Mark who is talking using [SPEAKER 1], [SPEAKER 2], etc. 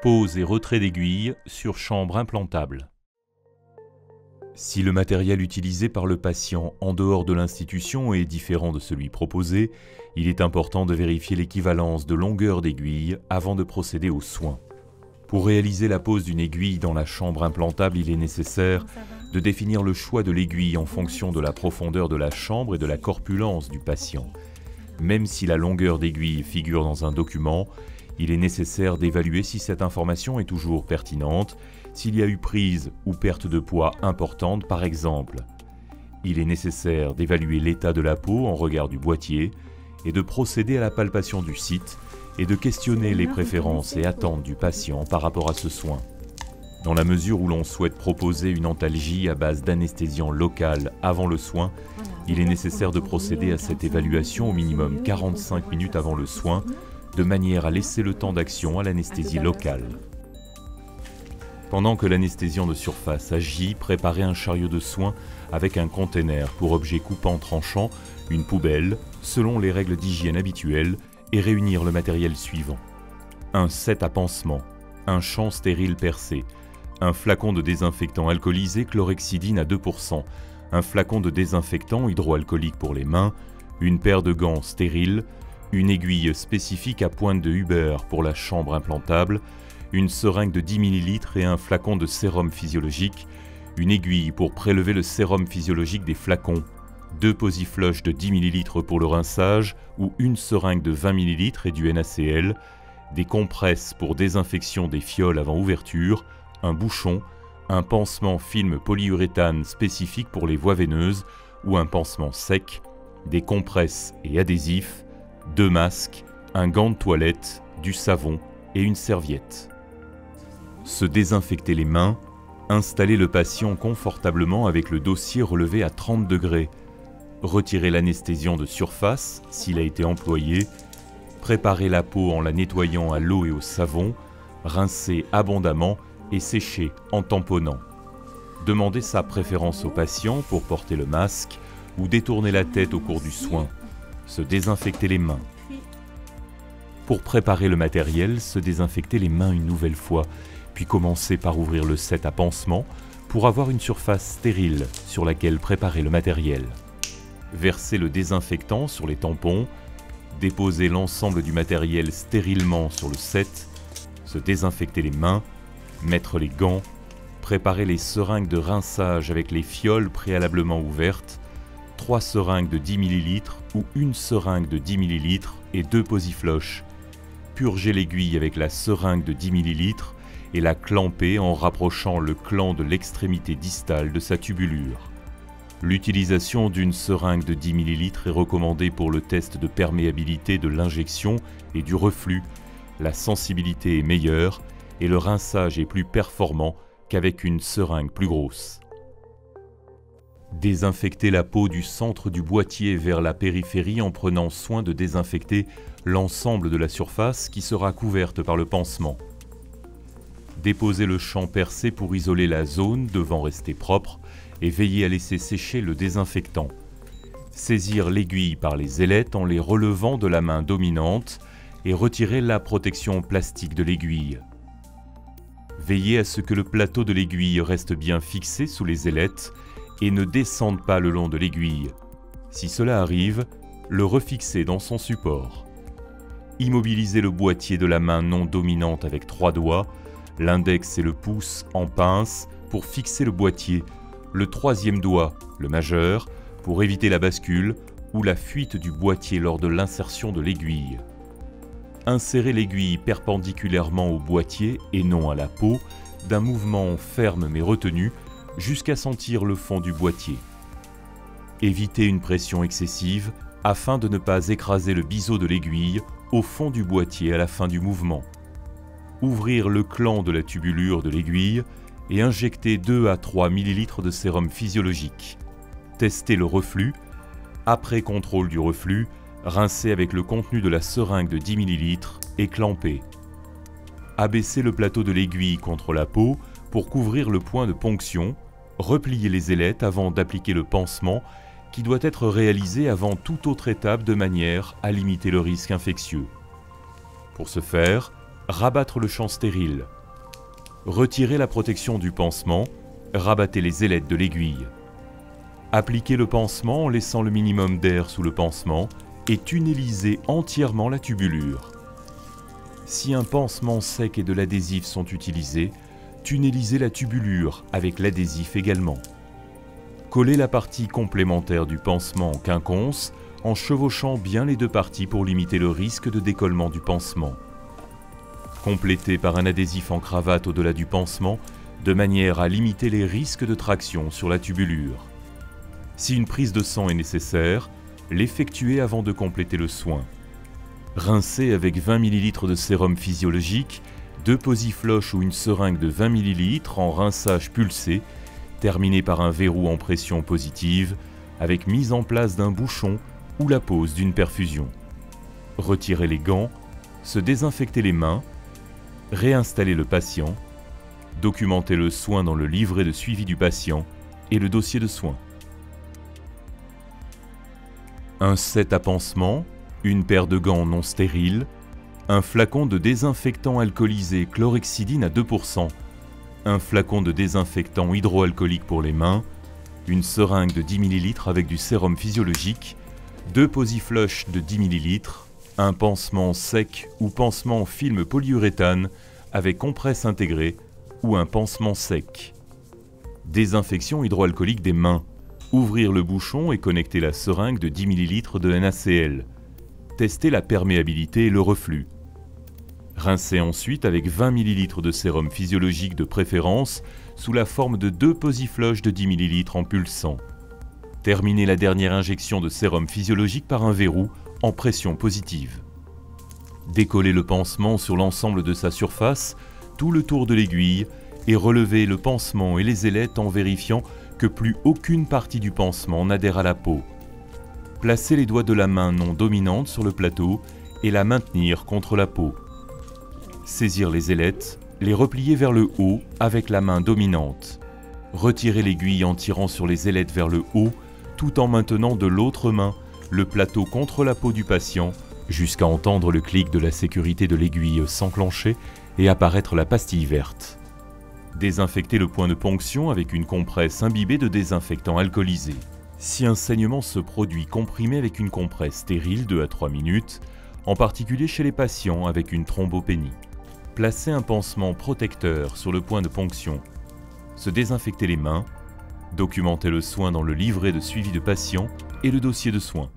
[SPEAKER 1] Pose et retrait d'aiguille sur chambre implantable. Si le matériel utilisé par le patient en dehors de l'institution est différent de celui proposé, il est important de vérifier l'équivalence de longueur d'aiguille avant de procéder aux soins. Pour réaliser la pose d'une aiguille dans la chambre implantable, il est nécessaire de définir le choix de l'aiguille en fonction de la profondeur de la chambre et de la corpulence du patient. Même si la longueur d'aiguille figure dans un document, il est nécessaire d'évaluer si cette information est toujours pertinente, s'il y a eu prise ou perte de poids importante par exemple. Il est nécessaire d'évaluer l'état de la peau en regard du boîtier et de procéder à la palpation du site et de questionner les préférences et attentes du patient par rapport à ce soin. Dans la mesure où l'on souhaite proposer une antalgie à base d'anesthésiant local avant le soin, il est nécessaire de procéder à cette évaluation au minimum 45 minutes avant le soin, de manière à laisser le temps d'action à l'anesthésie locale. Pendant que l'anesthésiant de surface agit, préparez un chariot de soins avec un container pour objet coupant tranchant, une poubelle, selon les règles d'hygiène habituelles, et réunir le matériel suivant. Un set à pansement, un champ stérile percé, un flacon de désinfectant alcoolisé chlorhexidine à 2%, un flacon de désinfectant hydroalcoolique pour les mains, une paire de gants stériles, une aiguille spécifique à pointe de Huber pour la chambre implantable, une seringue de 10 ml et un flacon de sérum physiologique, une aiguille pour prélever le sérum physiologique des flacons, 2 posiflush de 10 ml pour le rinçage ou une seringue de 20 ml et du NaCl, des compresses pour désinfection des fioles avant ouverture, un bouchon, un pansement film polyuréthane spécifique pour les voies veineuses ou un pansement sec, des compresses et adhésifs, 2 masques, un gant de toilette, du savon et une serviette. Se désinfecter les mains, installer le patient confortablement avec le dossier relevé à 30 degrés, retirer l'anesthésiant de surface s'il a été employé, préparer la peau en la nettoyant à l'eau et au savon, rincer abondamment et sécher en tamponnant. Demander sa préférence au patient pour porter le masque ou détourner la tête au cours du soin. Se désinfecter les mains. Pour préparer le matériel, se désinfecter les mains une nouvelle fois, puis commencer par ouvrir le set à pansement pour avoir une surface stérile sur laquelle préparer le matériel. Verser le désinfectant sur les tampons, déposer l'ensemble du matériel stérilement sur le set, se désinfecter les mains, mettre les gants, préparer les seringues de rinçage avec les fioles préalablement ouvertes, 3 seringues de 10 ml ou une seringue de 10 ml et 2 posifloches. Purger l'aiguille avec la seringue de 10 ml et la clamper en rapprochant le clan de l'extrémité distale de sa tubulure. L'utilisation d'une seringue de 10 ml est recommandée pour le test de perméabilité de l'injection et du reflux. La sensibilité est meilleure et le rinçage est plus performant qu'avec une seringue plus grosse. Désinfecter la peau du centre du boîtier vers la périphérie en prenant soin de désinfecter l'ensemble de la surface qui sera couverte par le pansement. Déposer le champ percé pour isoler la zone devant rester propre et veiller à laisser sécher le désinfectant. Saisir l'aiguille par les ailettes en les relevant de la main dominante et retirer la protection plastique de l'aiguille. Veillez à ce que le plateau de l'aiguille reste bien fixé sous les ailettes et ne descende pas le long de l'aiguille. Si cela arrive, le refixer dans son support. Immobilisez le boîtier de la main non dominante avec 3 doigts, l'index et le pouce en pince pour fixer le boîtier, le 3e doigt, le majeur, pour éviter la bascule ou la fuite du boîtier lors de l'insertion de l'aiguille. Insérez l'aiguille perpendiculairement au boîtier et non à la peau, d'un mouvement ferme mais retenu, jusqu'à sentir le fond du boîtier. Évitez une pression excessive afin de ne pas écraser le biseau de l'aiguille au fond du boîtier à la fin du mouvement. Ouvrir le clan de la tubulure de l'aiguille et injecter 2 à 3 ml de sérum physiologique. Testez le reflux. Après contrôle du reflux, rincez avec le contenu de la seringue de 10 ml et clampez. Abaissez le plateau de l'aiguille contre la peau pour couvrir le point de ponction, repliez les ailettes avant d'appliquer le pansement qui doit être réalisé avant toute autre étape de manière à limiter le risque infectieux. Pour ce faire, rabattre le champ stérile. Retirer la protection du pansement, rabattez les ailettes de l'aiguille. Appliquez le pansement en laissant le minimum d'air sous le pansement et tunnelisez entièrement la tubulure. Si un pansement sec et de l'adhésif sont utilisés, tunnelisez la tubulure avec l'adhésif également. Collez la partie complémentaire du pansement en quinconce en chevauchant bien les deux parties pour limiter le risque de décollement du pansement. Complétez par un adhésif en cravate au-delà du pansement de manière à limiter les risques de traction sur la tubulure. Si une prise de sang est nécessaire, l'effectuez avant de compléter le soin. Rincez avec 20 ml de sérum physiologique, 2 posifloches ou une seringue de 20 ml en rinçage pulsé, terminé par un verrou en pression positive, avec mise en place d'un bouchon ou la pose d'une perfusion. Retirez les gants, se désinfecter les mains, réinstaller le patient, documenter le soin dans le livret de suivi du patient et le dossier de soins. Un set à pansement, une paire de gants non stériles, un flacon de désinfectant alcoolisé chlorhexidine à 2%, un flacon de désinfectant hydroalcoolique pour les mains, une seringue de 10 ml avec du sérum physiologique, 2 posiflush de 10 ml, un pansement sec ou pansement film polyuréthane avec compresse intégrée ou un pansement sec. Désinfection hydroalcoolique des mains. Ouvrir le bouchon et connecter la seringue de 10 ml de NaCl. Tester la perméabilité et le reflux. Rincez ensuite avec 20 ml de sérum physiologique de préférence sous la forme de 2 posiflush de 10 ml en pulsant. Terminez la dernière injection de sérum physiologique par un verrou en pression positive. Décollez le pansement sur l'ensemble de sa surface, tout le tour de l'aiguille, et relevez le pansement et les ailettes en vérifiant que plus aucune partie du pansement n'adhère à la peau. Placez les doigts de la main non dominante sur le plateau et la maintenir contre la peau. Saisir les ailettes, les replier vers le haut avec la main dominante. Retirez l'aiguille en tirant sur les ailettes vers le haut, tout en maintenant de l'autre main le plateau contre la peau du patient, jusqu'à entendre le clic de la sécurité de l'aiguille s'enclencher et apparaître la pastille verte. Désinfectez le point de ponction avec une compresse imbibée de désinfectant alcoolisé. Si un saignement se produit, comprimé avec une compresse stérile 2 à 3 minutes, en particulier chez les patients avec une thrombopénie. Placez un pansement protecteur sur le point de ponction. Se désinfecter les mains. Documentez le soin dans le livret de suivi de patient et le dossier de soins.